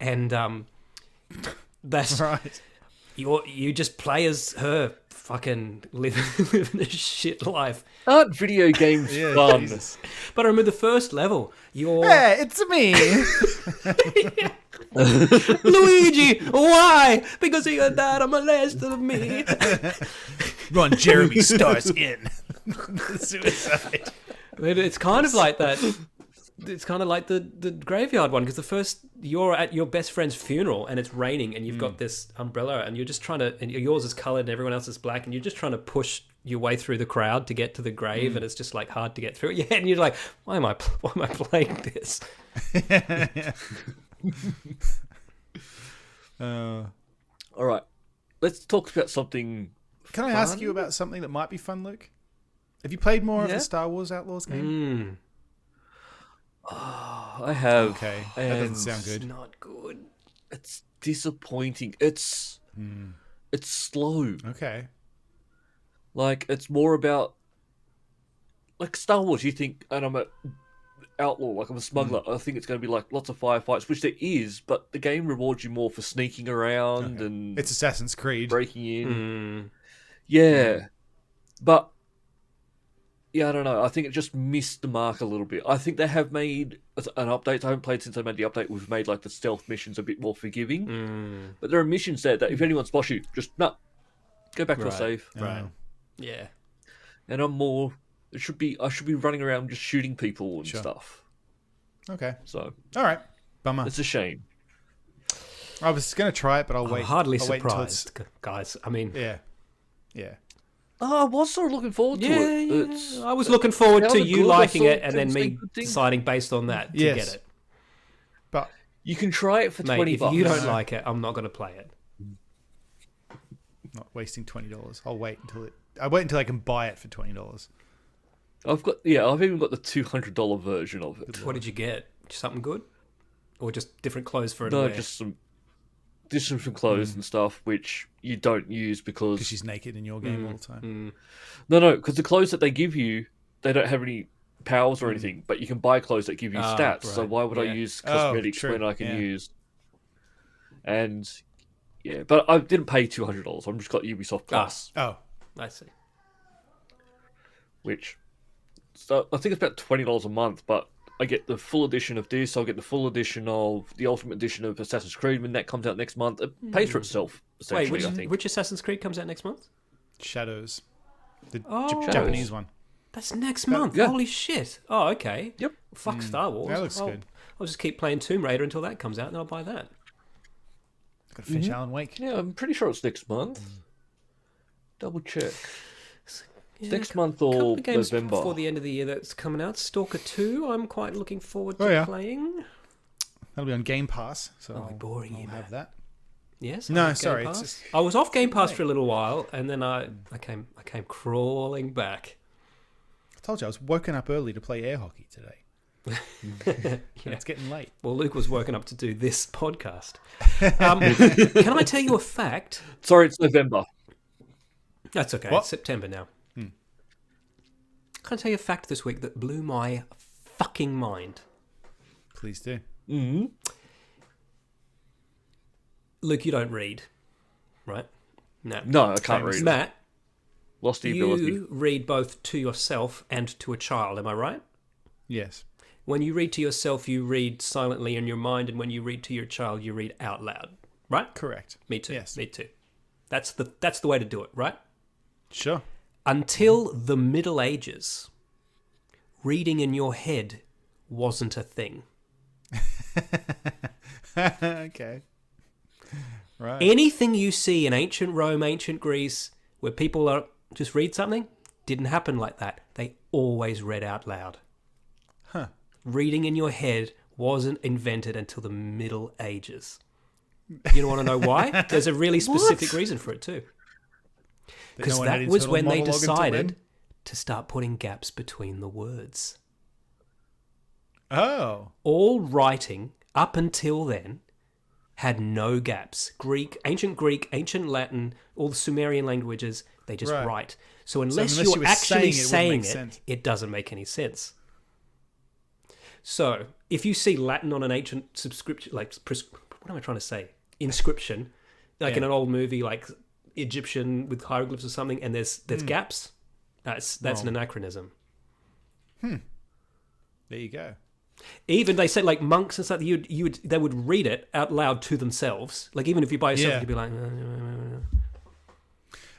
and that's right. You just play as her, fucking living a shit life. Aren't video games fun? Jesus. But I remember the first level. Hey, it's me. Luigi, why? Because your dad molested me. Ron Jeremy stars in Suicide. It's kind of like that. It's kind of like the graveyard one, because the first, you're at your best friend's funeral and it's raining and you've got this umbrella and you're just trying to, and yours is coloured and everyone else is black, and you're just trying to push your way through the crowd to get to the grave, and it's just like hard to get through. Yeah, and you're like, why am I playing this? All right, let's talk about something. Can I ask you about something that might be fun, Luke? Have you played more of the Star Wars Outlaws game? I have. Okay, that doesn't sound good. It's not good. It's disappointing. It's slow. Okay. Like, it's more about, like, Star Wars. You think, and I'm an outlaw, like I'm a smuggler. I think it's going to be like lots of firefights, which there is, but the game rewards you more for sneaking around and it's Assassin's Creed breaking in. Yeah, but yeah, I don't know. I think it just missed the mark a little bit. I think they have made an update. I haven't played since they made the update. We've made like the stealth missions a bit more forgiving, but there are missions there that if anyone spots you, just go back to a save. Right. Yeah. And I'm more. I should be running around just shooting people and stuff. Okay. So. All right. Bummer. It's a shame. I was going to try it, but I'll wait. I'm hardly I'll wait surprised, guys. I mean. Yeah. Oh, I was sort of looking forward to it. Yeah. I was looking forward to you liking it and then me good thing. deciding based on that to get it. But you can try it for $20. If you don't like it, I'm not going to play it. Not wasting $20. I'll wait until I can buy it for $20. I've even got the $200 version of it. What did you get? Something good, or just different clothes for it? No, just some different clothes and stuff, which you don't use because she's naked in your game all the time. No, because the clothes that they give you, they don't have any powers or anything, but you can buy clothes that give you stats. Right. So why would I use cosmetics when I can use? And yeah, but I didn't pay $200. I've just got Ubisoft Plus. Oh, I see. So I think it's about $20 a month, but I get the full edition of this. I'll get the full edition of the Ultimate Edition of Assassin's Creed when that comes out next month. It pays for itself, essentially. Wait, which Assassin's Creed comes out next month? Shadows, the Shadows. Japanese one. That's next month. Yeah. Holy shit! Oh, okay. Yep. Fuck Star Wars. That looks good. I'll just keep playing Tomb Raider until that comes out, and I'll buy that. Got to finish Alan Wake. Yeah, I'm pretty sure it's next month. Double check. Yeah, Next month or couple of games November. before the end of the year that's coming out. Stalker 2, I'm quite looking forward to playing. That'll be on Game Pass, so I'll be boring you, I'll have that. Yes. No, Game sorry. Pass. It's just... I was off Game Pass for a little while, and then I came crawling back. I told you I was woken up early to play air hockey today. It's getting late. Well, Luke was woken up to do this podcast. Can I tell you a fact? Sorry, it's November. That's okay. What? It's September now. Can I tell you a fact this week that blew my fucking mind? Please do. Mm-hmm. Luke, you don't read, right? No, I can't read. Matt, Lost the you ability. read both to yourself and to a child, am I right? Yes. When you read to yourself, you read silently in your mind, and when you read to your child, you read out loud, right? Correct. Me too. Yes. Me too. That's the way to do it, right? Sure. Until the Middle Ages, reading in your head wasn't a thing. Okay. Right. Anything you see in ancient Rome, ancient Greece, where people are just read something, didn't happen like that. They always read out loud. Huh. Reading in your head wasn't invented until the Middle Ages. You don't want to know why? There's a really specific reason for it too. Because that was when they decided to start putting gaps between the words. Oh. All writing up until then had no gaps. Ancient Greek, ancient Latin, all the Sumerian languages, they just Right. write. So unless you you're were actually saying saying it, it doesn't make any sense. So if you see Latin on an ancient subscription, like, what am I trying to say? Inscription, like in an old movie, like Egyptian with hieroglyphs or something, and there's gaps, that's an anachronism. There you go. Even they said like monks and stuff, they would read it out loud to themselves. Like even if you by yourself, Yeah. you'd be like,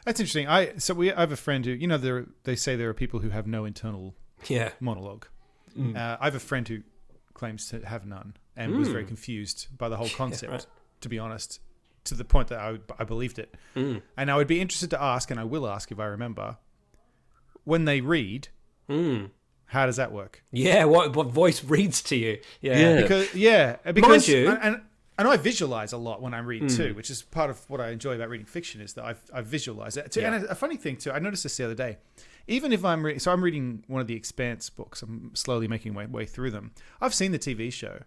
That's interesting. I have a friend who, they say there are people who have no internal yeah, monologue. I have a friend who claims to have none and was very confused by the whole concept, right. to be honest, to the point that I believed it. And I would be interested to ask, and I will ask if I remember, when they read, how does that work? yeah. What voice reads to you? Yeah. Because Mind you- and I visualize a lot when I read too, which is part of what I enjoy about reading fiction is that I visualize it too. Yeah. And a funny thing too, I noticed this the other day. Even if I'm reading, so I'm reading one of the Expanse books. I'm slowly making my way through them. I've seen the TV show,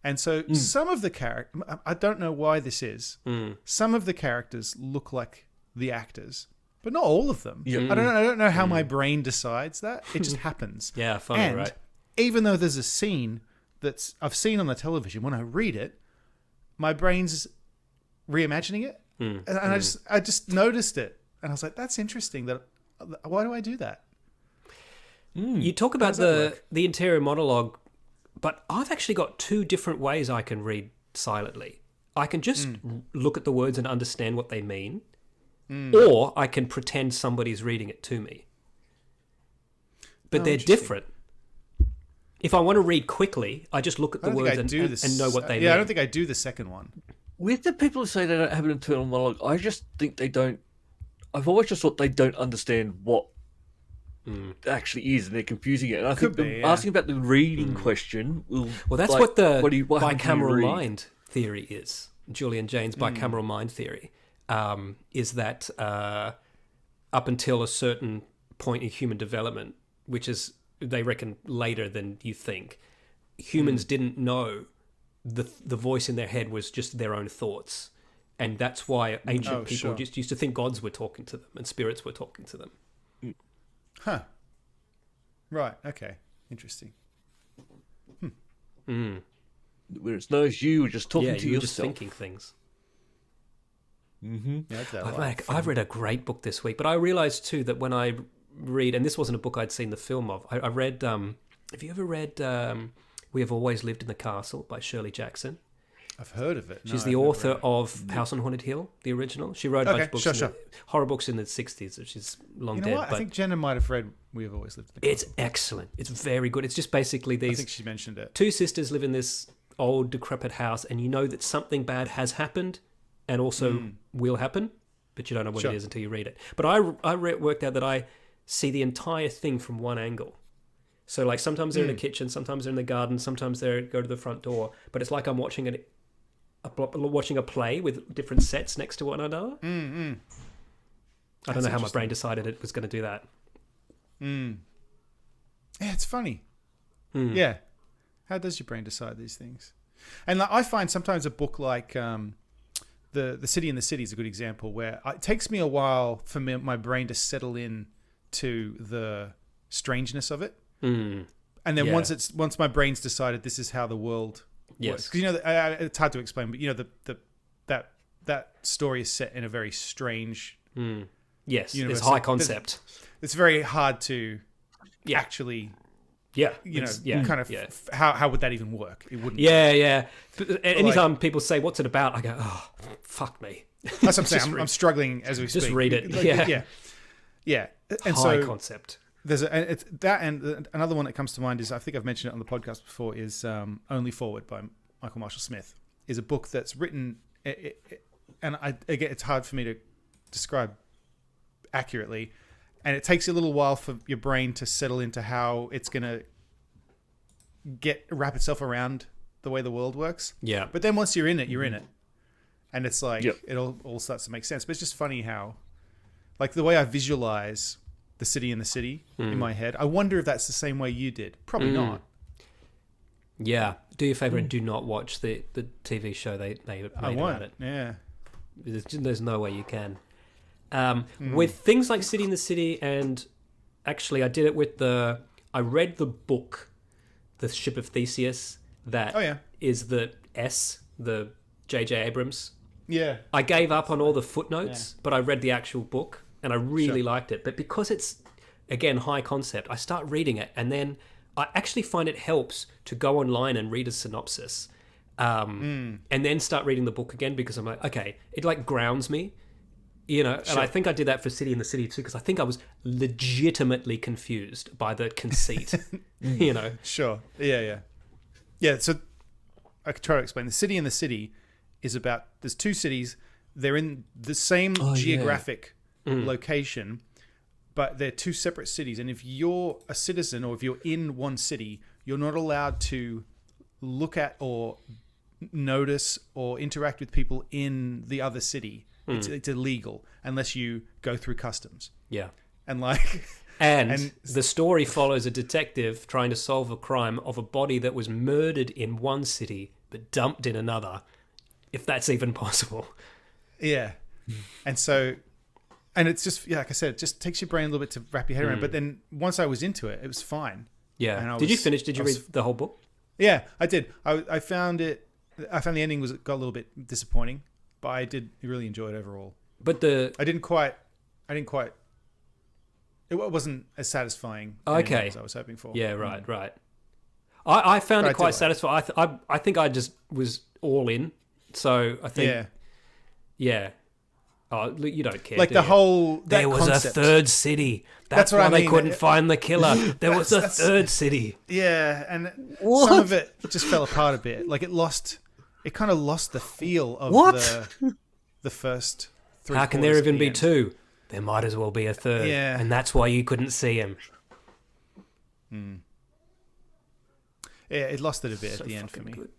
and so some of the characters, I don't know why this is. Some of the characters look like the actors, but not all of them. Yeah. I don't know how my brain decides that. It just happens. Yeah, funny, and right? even though there's a scene that I've seen on the television, when I read it, my brain's reimagining it, and I just noticed it, and I was like, "That's interesting. Why do I do that?" You talk about does that the interior monologue, but I've actually got two different ways I can read silently. I can just look at the words and understand what they mean, or I can pretend somebody's reading it to me. But they're different. If I want to read quickly, I just look at the words and know what they mean. Yeah, I don't think I do the second one. With the people who say they don't have an internal monologue, I just think they don't. I've always just thought they don't understand what it actually is, and they're confusing it. And I think asking about the reading question will. Well, that's like, what the what happens when you bicameral read? mind theory is. Julian Jaynes' bicameral mind theory is that up until a certain point in human development, which is, they reckon, later than you think, humans didn't know the voice in their head was just their own thoughts. And that's why ancient people just used to think gods were talking to them and spirits were talking to them. Huh. Right. Okay. Interesting. Where it's no, you were just talking to you were yourself. just thinking things. Yeah, I've read a great book this week, but I realised too that when I read, and this wasn't a book I'd seen the film of, I read, have you ever read We Have Always Lived in the Castle by Shirley Jackson? I've heard of it. She's the author of House on Haunted Hill, the original. She wrote a bunch of books, horror books in the 60s, which is long dead. What? I think Jenna might have read We Have Always Lived in the Castle. It's excellent. It's very good. It's just basically I these think she mentioned it. two sisters live in this old decrepit house, and you know that something bad has happened and also will happen, but you don't know what it is until you read it. But I worked out that I see the entire thing from one angle. So like sometimes they're in the kitchen, sometimes they're in the garden, sometimes they go to the front door, but it's like I'm watching a play with different sets next to one another. I don't know how my brain decided it was going to do that. Yeah, it's funny. Yeah. How does your brain decide these things? And like, I find sometimes a book like the City and the City is a good example where it takes me a while for my brain to settle in to the strangeness of it. And then once my brain's decided this is how the world works, because it's hard to explain, but that story is set in a very strange Yes, universe. it's high concept. It's very hard to actually. Yeah, How would that even work? It wouldn't. Yeah. But anytime people say, "What's it about?" I go, "Oh, fuck me." That's what I'm saying. I'm struggling as we speak. Just read it. Yeah. And high so concept. there's and another one that comes to mind is, I think I've mentioned it on the podcast before, is Only Forward by Michael Marshall Smith. Is a book that's written, and again, it's hard for me to describe accurately. And it takes a little while for your brain to settle into how it's going to wrap itself around the way the world works. Yeah. But then once you're in it, you're in it. And it's like, it all starts to make sense. But it's just funny how, like, the way I visualize the City and the City in my head, I wonder if that's the same way you did. Probably not. Yeah. Do your favor and do not watch the TV show they made about it. Yeah. There's no way you can. With things like City in the City, and actually I did it with I read the book, The Ship of Theseus, that is the J.J. Abrams. Yeah. I gave up on all the footnotes, but I read the actual book, and I really liked it. But because it's, again, high concept, I start reading it, and then I actually find it helps to go online and read a synopsis, and then start reading the book again, because I'm like, okay, it like grounds me. And I think I did that for City in the City too, because I think I was legitimately confused by the conceit, Sure. Yeah. Yeah, so I could try to explain. The City in the City is about, there's two cities, they're in the same geographic location, but they're two separate cities. And if you're a citizen, or if you're in one city, you're not allowed to look at or notice or interact with people in the other city. It's illegal unless you go through customs. Yeah. And like... And the story follows a detective trying to solve a crime of a body that was murdered in one city but dumped in another, if that's even possible. Yeah. And so... And it's just, like I said, it just takes your brain a little bit to wrap your head around. But then once I was into it, it was fine. Yeah. Did you finish? Did you read the whole book? Yeah, I did. I found the ending got a little bit disappointing. But I did really enjoy it overall. But I didn't quite. It wasn't as satisfying as I was hoping for. Yeah, right. I found it quite satisfying. I think I just was all in. So I think. Yeah. Oh, you don't care. Like the whole. There was a third city. That's why they couldn't find the killer. There was a third city. Yeah, and some of it just fell apart a bit. Like it kind of lost the feel of the first three. How can there even be two? There might as well be a third. Yeah. And that's why you couldn't see him. Yeah, it lost it a bit at the end for me. Good.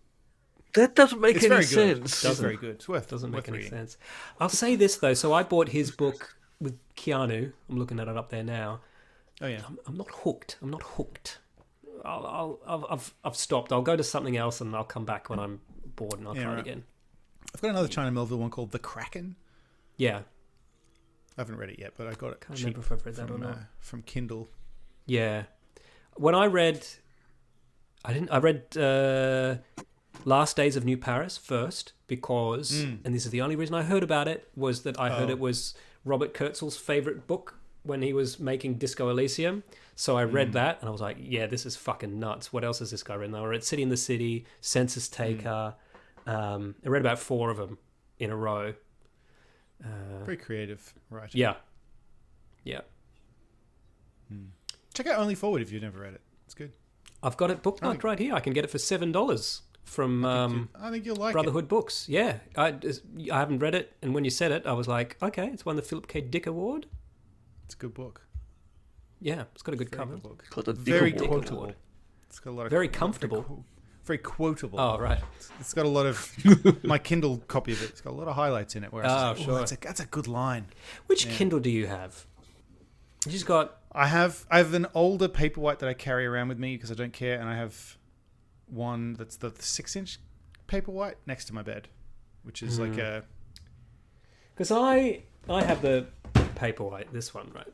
That doesn't make any sense. It's very good. It doesn't make any sense. I'll say this, though. So I bought his book with Keanu. I'm looking at it up there now. Oh, yeah. I'm not hooked. I've stopped. I'll go to something else and I'll come back when I'm bored and I'll try it again. I've got another China Melville one called The Kraken. Yeah. I haven't read it yet, but I got it Can't remember if I've read that or not. From Kindle. Yeah. When I read... I read Last Days of New Paris first because, and this is the only reason I heard about it, was that I heard it was Robert Kurtzel's favorite book when he was making Disco Elysium. So I read that and I was like, yeah, this is fucking nuts. What else has this guy written? I read City in the City, Census Taker. I read about 4 of them in a row. Very creative writer. Yeah. Check out Only Forward if you've never read it. It's good. I've got it bookmarked right here. I can get it for $7 from I think you'll like Brotherhood Books. Yeah. I haven't read it, and when you said it, I was like, okay, it's won the Philip K. Dick Award. It's a good book. Yeah, it's got a good cover. Very quotable. It's got a lot of very comfortable. Very quotable. Oh, right. It's got a lot of... my Kindle copy of it, it's got a lot of highlights in it. Where sure. That's a good line. Which Kindle do you have? You just got... I have an older Paperwhite that I carry around with me because I don't care, and I have one that's the 6-inch Paperwhite next to my bed, which is like a. Because I have the Paperwhite, this one, right?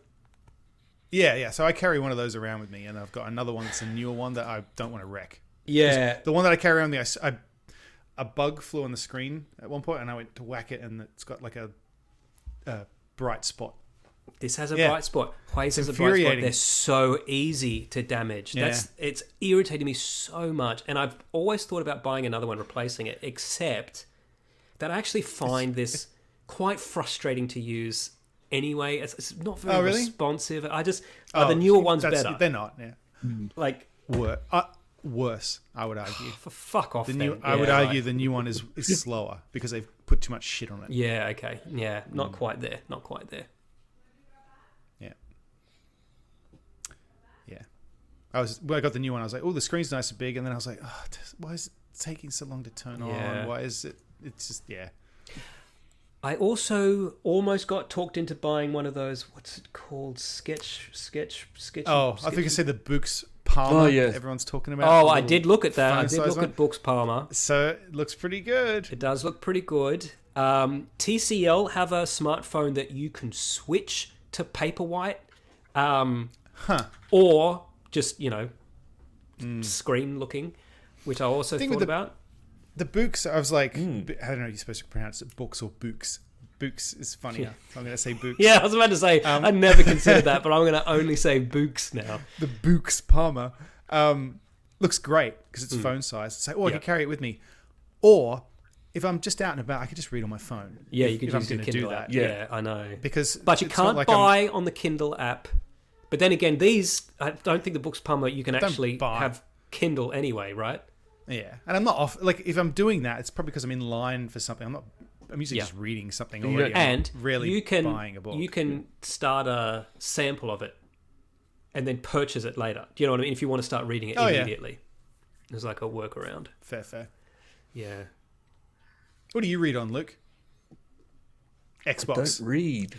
Yeah. So I carry one of those around with me, and I've got another one that's a newer one that I don't want to wreck. Yeah. The one that I carry around with me, a bug flew on the screen at one point, and I went to whack it, and it's got like a bright spot. This has a bright spot. Huawei's has a bright spot. They're so easy to damage. Yeah. It's irritated me so much, and I've always thought about buying another one, replacing it, except that I actually find this quite frustrating to use anyway. It's not very responsive. I just the newer one's better. They're not. Yeah. Like worse, I would argue. for fuck off. I would argue the new one is slower because they've put too much shit on it. Yeah. Okay. Yeah. Not quite there. Not quite there. Yeah. When I got the new one, I was like, oh, the screen's nice and big, and then I was like, oh, why is it taking so long to turn on? Why is it? It's just I also almost got talked into buying one of those. What's it called? Sketch. Oh, I think I said the Books Palmer. Oh, yeah. That everyone's talking about. Oh, I did look at that. I did look one. at Books Palmer. So it looks pretty good. It does look pretty good. TCL have a smartphone that you can switch to Paperwhite, or just screen looking, which I also thought about. The Books, I was like, I don't know how you're supposed to pronounce it, Books or Books. Books is funnier. Yeah. So I'm going to say Books. Yeah, I was about to say, I never considered that, but I'm going to only say Books now. The Books Palmer looks great because it's phone size. It's like, I can carry it with me. Or if I'm just out and about, I could just read on my phone. Yeah, you could if use I'm the going to do Kindle app. that. Yeah, I know. But you can't buy on the Kindle app. But then again, I don't think the Books Palmer, you can actually have Kindle anyway, right? Yeah, and I'm not off. Like if I'm doing that, it's probably because I'm in line for something. I'm usually just reading something already. And really buying a book. You can start a sample of it and then purchase it later. Do you know what I mean? If you want to start reading it immediately, there's like a workaround. Fair. Yeah. What do you read on, Luke? Xbox. I don't read.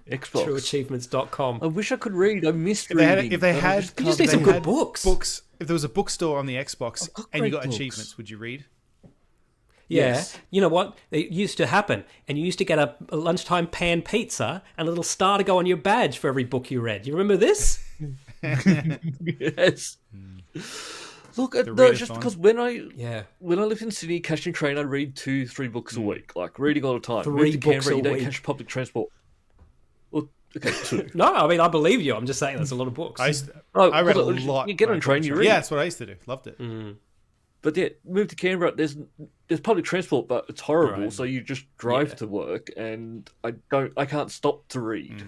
Xbox. TrueAchievements.com. I wish I could read. I missed reading. If they had, you just need some good books. If there was a bookstore on the Xbox and you got achievements, would you read? Yeah. Yes. You know what? It used to happen. And you used to get a lunchtime pan pizza and a little star to go on your badge for every book you read. You remember this? Yes. Look, just because when I lived in Sydney, catching train, I read 2-3 books a week, like reading all the time. 3 books a you don't week. catch public transport. Well, okay, 2. No, I mean, I believe you. I'm just saying that's a lot of books. I read a lot. You get on a train, you read. Yeah, that's what I used to do. Loved it. But yeah, moved to Canberra. There's public transport, but it's horrible. Right. So you just drive to work, and I can't stop to read.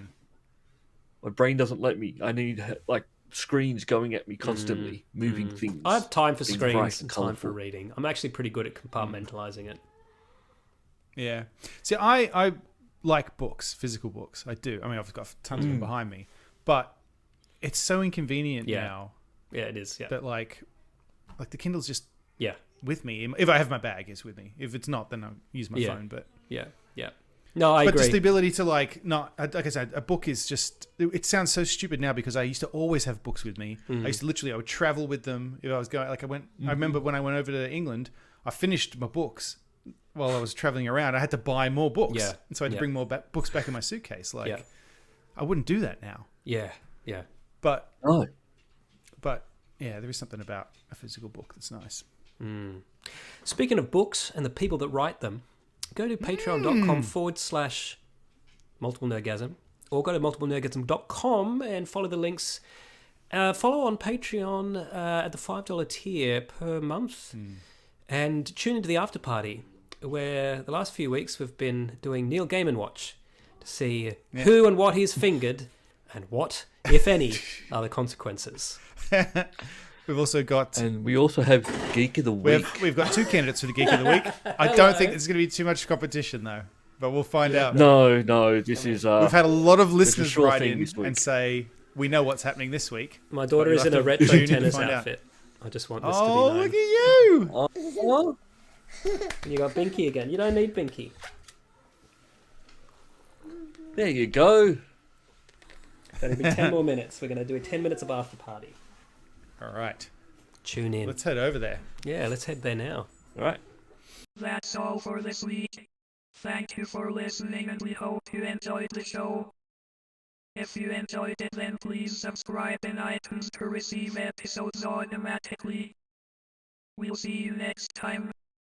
My brain doesn't let me. I need like screens going at me constantly, moving things. I have time for being screens bright and and time for colourful. reading. I'm actually pretty good at compartmentalizing it. Yeah. See, I like books, physical books. I do. I mean, I've got tons of them behind me, but it's so inconvenient now. Yeah, it is. Yeah. That like the Kindle's just Yeah. with me. If I have my bag, it's with me. If it's not, then I'll use my phone. But Yeah. No, I agree. But just the ability to like I said, a book is just. It sounds so stupid now because I used to always have books with me. I used to I would travel with them if I was going. Like I remember when I went over to England, I finished my books while I was traveling around. I had to buy more books. Yeah. And so I had to bring more books back in my suitcase. Like I wouldn't do that now. Yeah. But No. yeah, there is something about a physical book that's nice. Speaking of books and the people that write them, go to patreon.com/multiplenerdgasm or go to multiplenerdgasm.com and follow the links. Follow on Patreon at the $5 tier per month and tune into the after party where the last few weeks we've been doing Neil Gaiman Watch to see who and what he's fingered and what, if any, are the consequences. We've also got... And we also have Geek of the Week. We've got 2 candidates for the Geek of the Week. I don't think there's going to be too much competition, though. But we'll find out. No, this is... We've had a lot of listeners sure write thing in this week. and say, we know what's happening this week. My daughter is in a retro tennis outfit. I just want this to be known. Oh, look at you! Oh, You got Binky again. You don't need Binky. there you go. That'll be 10 more minutes. We're going to do 10 minutes of after party. All right. Tune in. Let's head over there. Yeah, let's head there now. All right. That's all for this week. Thank you for listening and we hope you enjoyed the show. If you enjoyed it, then please subscribe in iTunes to receive episodes automatically. We'll see you next time.